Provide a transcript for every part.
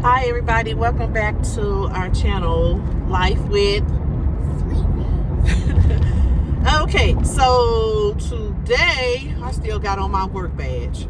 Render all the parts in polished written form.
Hi everybody, welcome back to our channel, Life with Okay, so today I still got on my work badge.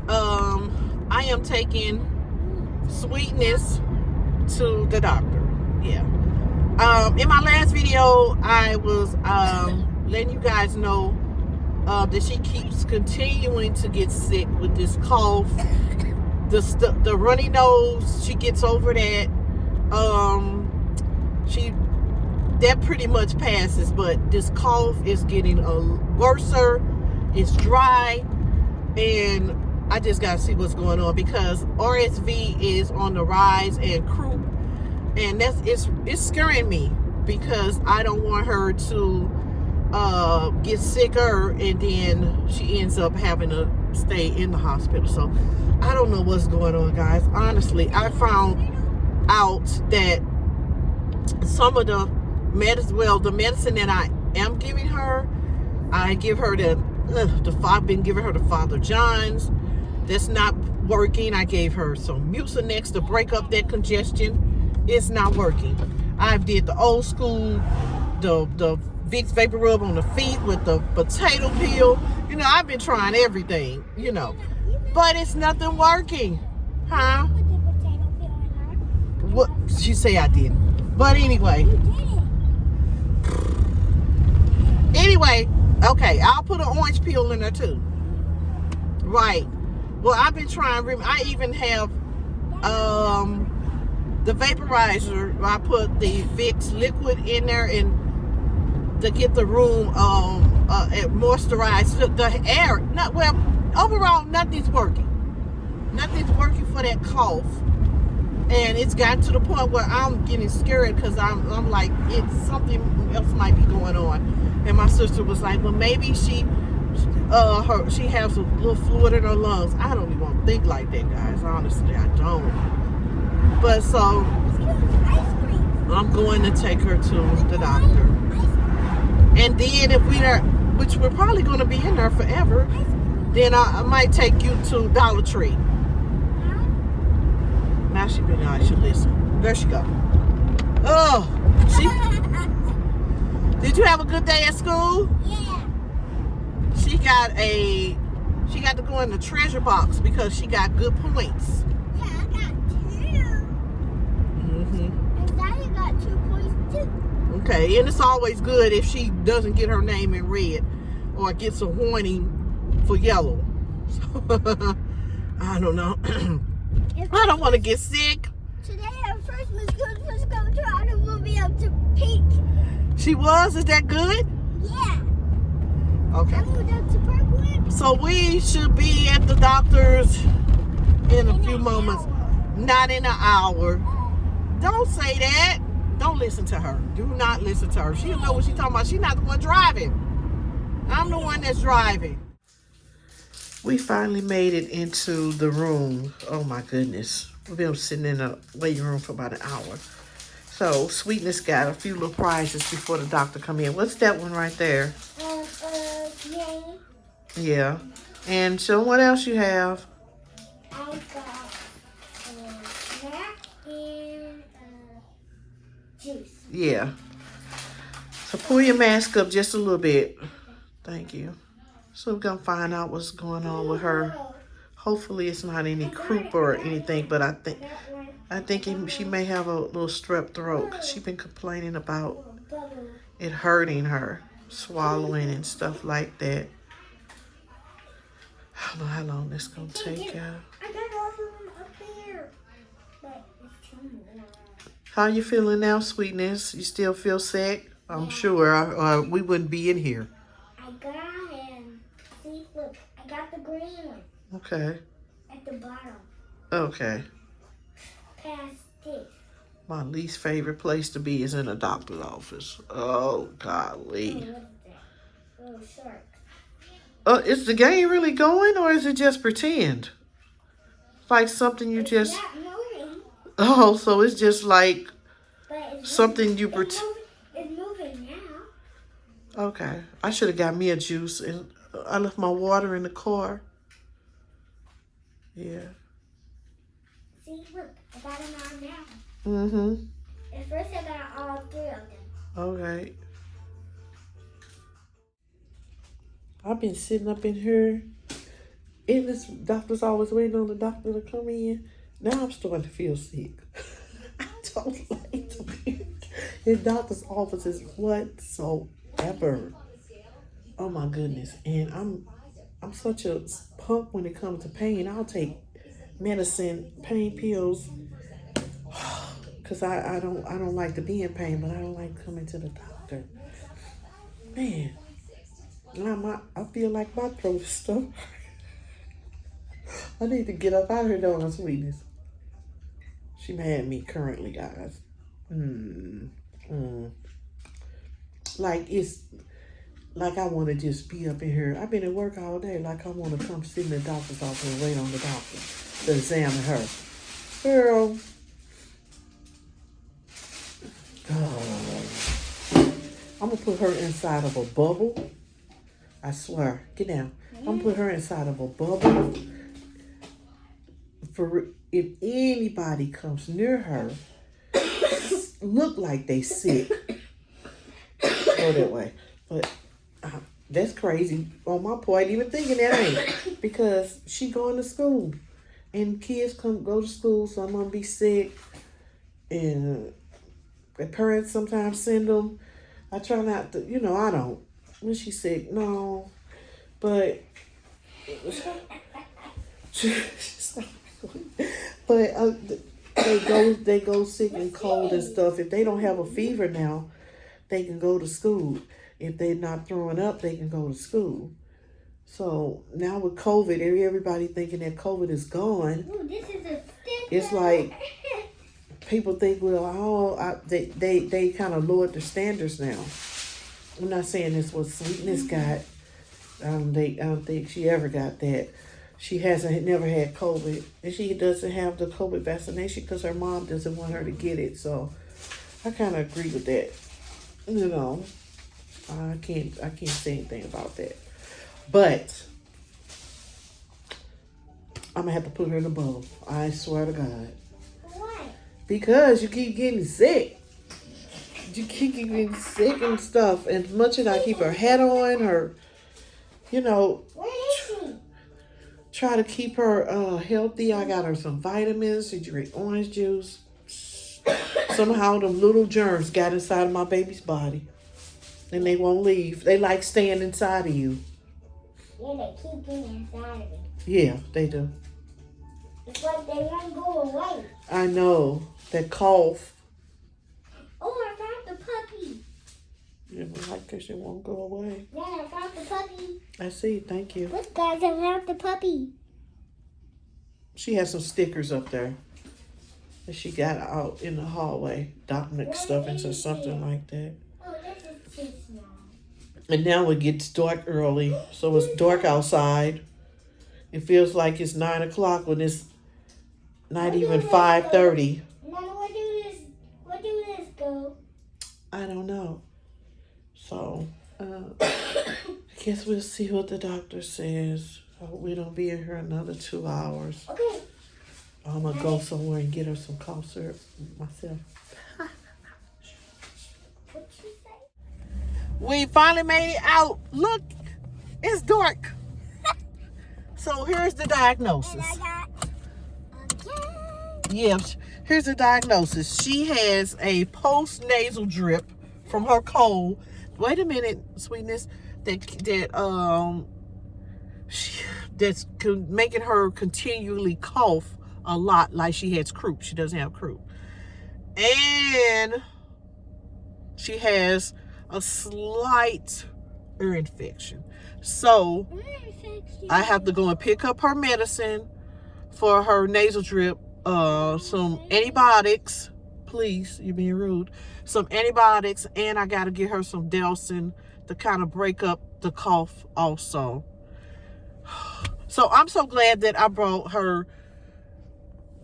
I am taking Sweetness to the doctor. Yeah. In my last video, I was letting you guys know that she keeps continuing to get sick with this cough. The runny nose, she gets over that. That pretty much passes, but this cough is getting worser. It's dry, and I just gotta see what's going on because RSV is on the rise and croup, and it's scaring me because I don't want her to get sicker and then she ends up having to stay in the hospital. So I don't know what's going on, guys. Honestly, I found out that some of the medicine that I am giving her, I give her I've been giving her the Father John's. That's not working. I gave her some Mucinex to break up that congestion. It's not working. I've did the old school, the Vicks Vapor Rub on the feet with the potato peel. You know, I've been trying everything, you know, but it's nothing working. Huh? What? She say I didn't. But anyway. Okay, I'll put an orange peel in there too. Right. Well, I've been trying, I even have the vaporizer. I put the Vicks liquid in there and to get the room moisturized. The air, overall, nothing's working. Nothing's working for that cough. And it's gotten to the point where I'm getting scared because I'm like, something else might be going on. And my sister was like, well, maybe she has a little fluid in her lungs. I don't even think like that, guys. Honestly, I don't. But so I'm going to take her to the doctor. And then if which we're probably going to be in there forever, then I might take you to Dollar Tree. Now she been nice. She listen. There she go. Oh, did you have a good day at school? Yeah. She got to go in the treasure box because she got good points. Yeah, I got 2. And Daddy got 2 points too. Okay, and it's always good if she doesn't get her name in red or gets a warning for yellow. So, I don't know. I don't want to get sick. Today our first Miss Good was going to try to move me up to pink. She was? Is that good? Yeah. Okay. I moved up to purple. So we should be at the doctor's in a few moments. Not in an hour. Don't say that. Don't listen to her. Do not listen to her. She don't know what she's talking about. She's not the one driving. I'm the one that's driving. We finally made it into the room. Oh my goodness. We've been sitting in the waiting room for about an hour. So Sweetness got a few little prizes before the doctor come in. What's that one right there? Yay. Yeah. And so what else you have? I got snack and juice. Yeah. So pull your mask up just a little bit. Thank you. So we're going to find out what's going on with her. Hopefully it's not any croup or anything, but I think she may have a little strep throat because she's been complaining about it hurting her, swallowing and stuff like that. I don't know how long this is going to take. I got all of them up there, but it's 2 more. How you feeling now, Sweetness? You still feel sick? I'm sure we wouldn't be in here. I got him. See, look, I got the green one. Okay. At the bottom. Okay. Past this. My least favorite place to be is in a doctor's office. Oh, golly. What is that? Little shark. Is the game really going or is it just pretend? Like something you just... It's not moving. Oh, so it's just like But it's something moving. you pretend... It's moving now. Okay. I should have got me a juice and I left my water in the car. Yeah. See, look, I got them all now. Mm-hmm. At first, I got all 3 of them. Okay. I've been sitting up in here. And this doctor's always waiting on the doctor to come in. Now I'm starting to feel sick. I don't like to be in doctor's offices whatsoever. Oh my goodness. And I'm such a punk when it comes to pain. I'll take medicine, pain pills, because I don't like to be in pain, but I don't like coming to the doctor. Man, I feel like my throat is stuff. I need to get up out of here, don't I, sweetness? She mad at me currently, guys. Like it's like I want to just be up in here. I've been at work all day. Like I want to come sit in the doctor's office and wait on the doctor to examine her. Girl. Oh. I'm going to put her inside of a bubble. I swear. Get down. I'm going to put her inside of a bubble. For if anybody comes near her, look like they sick. Go that way. But that's crazy on my part, even thinking that ain't. Because she going to school. And kids go to school, so I'm going to be sick. And the parents sometimes send them. I try not to, I don't. When she's sick, no. But, they go sick and cold and stuff. If they don't have a fever now, they can go to school. If they're not throwing up, they can go to school. So now with COVID, everybody thinking that COVID is gone. Ooh, this is a it's like people think, well, they kind of lowered the standards now. I'm not saying this what Sweetness got. I don't think she ever got that. She never had COVID, and she doesn't have the COVID vaccination because her mom doesn't want her to get it. So I kind of agree with that. I can't say anything about that. But I'm gonna have to put her in a bubble. I swear to God. Why? Because you keep getting sick. You keep getting sick and stuff. And as much as I keep her hat on, Where is she? Try to keep her healthy. I got her some vitamins. She drink orange juice. Somehow them little germs got inside of my baby's body. And they won't leave. They like staying inside of you. Yeah, they keep getting inside of me. Yeah, they do. It's like they won't go away. I know. That cough. Oh, I found the puppy. Yeah, but like this, it won't go away. Yeah, I found the puppy. I see. Thank you. Look, guys, I found the puppy. She has some stickers up there that she got out in the hallway. Dominic stuffings or something like that. Oh, this is too small. And now it gets dark early, so it's dark outside. It feels like it's 9 o'clock when it's not even 5:30. Mama, where do this go? I don't know. So, I guess we'll see what the doctor says. I hope we don't be in here another 2 hours. Okay. I'm going to go somewhere and get her some cough syrup myself. What you say? We finally made it out. Look, it's dark. So here's the diagnosis. And I got Yeah, here's the diagnosis. She has a post-nasal drip from her cold. Wait a minute, Sweetness. That's making her continually cough a lot, like she has croup. She doesn't have croup. And she has a slight ear infection. So I have to go and pick up her medicine for her nasal drip, some antibiotics. Please, you're being rude. Some antibiotics, and I got to get her some Delsin to kind of break up the cough also. So I'm so glad that I brought her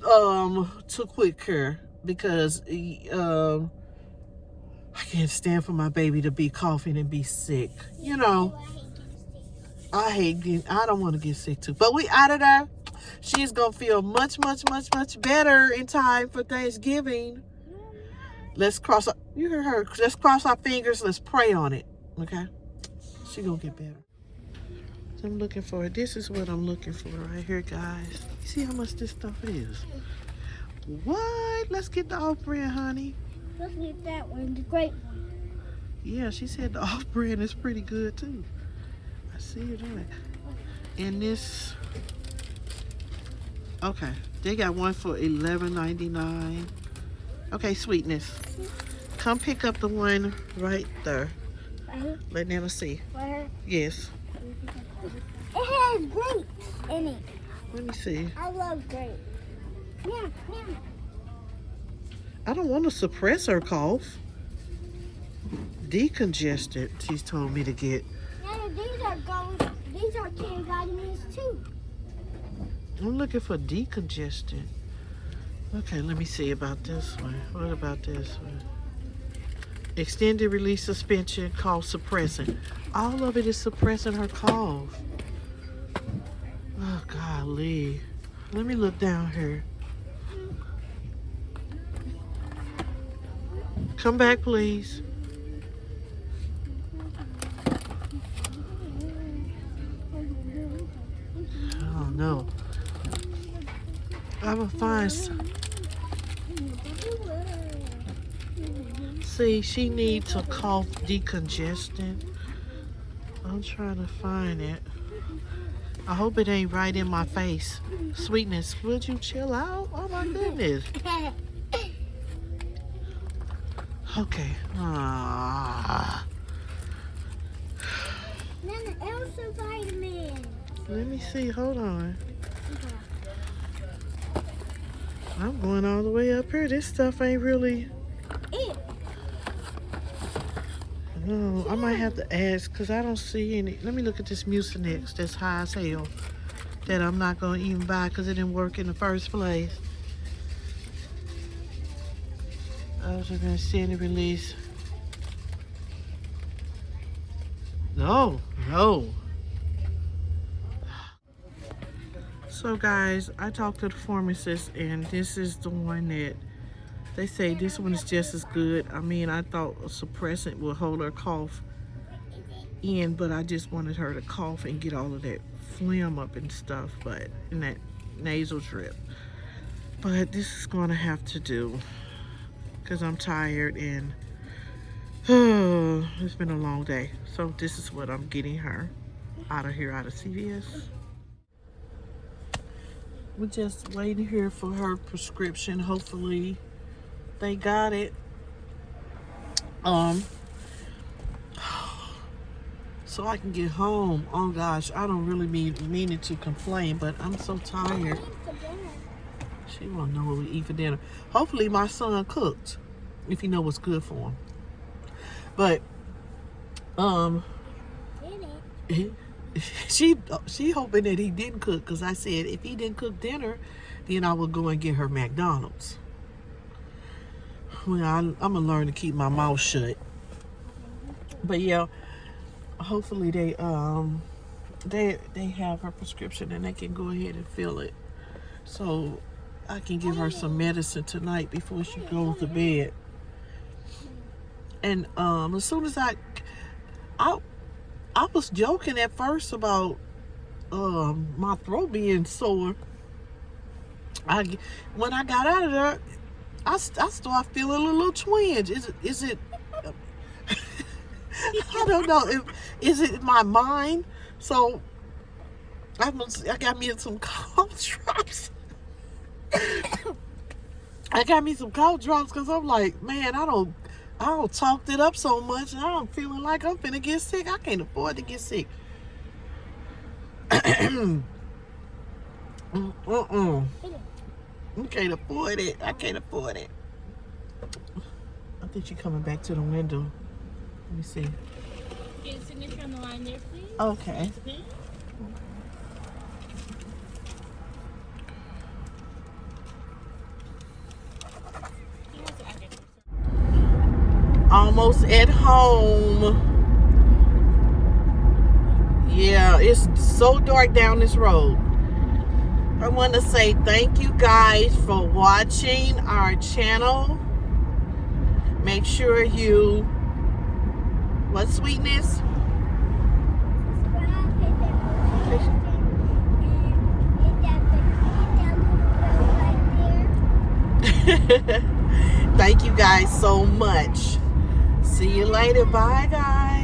to Quick Care, because I can't stand for my baby to be coughing and be sick. I don't want to get sick too. But we out of there. She's gonna feel much, much, much, much better in time for Thanksgiving. Let's cross our, you heard her. Let's cross our fingers. Let's pray on it. Okay? She gonna get better. So I'm looking for it. This is what I'm looking for right here, guys. You see how much this stuff is? What? Let's get the off-brand, honey. Let's get that one, the great one. Yeah, she said the off-brand is pretty good too. I see it on it. And this, okay, they got one for $11.99. Okay, Sweetness, come pick up the one right there. Let Nana see. Where? Yes. It has grapes in it. Let me see. I love grapes. Yeah, yeah. I don't want to suppress her cough. Decongestant, she's told me to get. Yeah, these are K vitamins too. I'm looking for decongestant. Okay, let me see about this one. What about this one? Extended release suspension, cough suppressant. All of it is suppressing her cough. Oh, golly. Let me look down here. Come back, please. Oh, no. I will find some. See, she needs a cough decongestant. I'm trying to find it. I hope it ain't right in my face. Sweetness, would you chill out? Oh my goodness. Okay. Ah. Then Elsa vitamins. Let me see. Hold on. I'm going all the way up here. This stuff ain't really. No, I might have to ask because I don't see any. Let me look at this Mucinex that's high as hell that I'm not going to even buy because it didn't work in the first place. I was going to send a release. No. So guys, I talked to the pharmacist and this is the one that they say this one is just as good. I mean, I thought a suppressant would hold her cough in, but I just wanted her to cough and get all of that phlegm up and stuff, but in that nasal drip. But this is going to have to do because I'm tired and it's been a long day. So this is what I'm getting her out of here, out of CVS. We're just waiting here for her prescription. Hopefully they got it. So I can get home. Oh gosh, I don't really meaning to complain, but I'm so tired. She won't know what we eat for dinner. Hopefully my son cooked, if he know what's good for him. But she hoping that he didn't cook, because I said if he didn't cook dinner, then I would go and get her McDonald's. Well, I'm gonna learn to keep my mouth shut. But yeah, hopefully they have her prescription and they can go ahead and fill it, so I can give her some medicine tonight before she goes to bed. And as soon as I was joking at first about my throat being sore. When I got out of there, I started feeling a little twinge. Is it I don't know. Is it my mind? So I got me some cough drops. I got me some cough drops because I'm like, man, I don't talked it up so much, and I'm feeling like I'm finna get sick. I can't afford to get sick. I can't afford it. I can't afford it. I think she's coming back to the window. Let me see. Get a signature on the line there, please. Okay. Yes, Almost at home. Yeah, it's so dark down this road. I want to say thank you guys for watching our channel. Make sure you, what, Sweetness? Subscribe, hit that notification, and hit that little bell right there. Thank you guys so much. See you later. Bye, guys.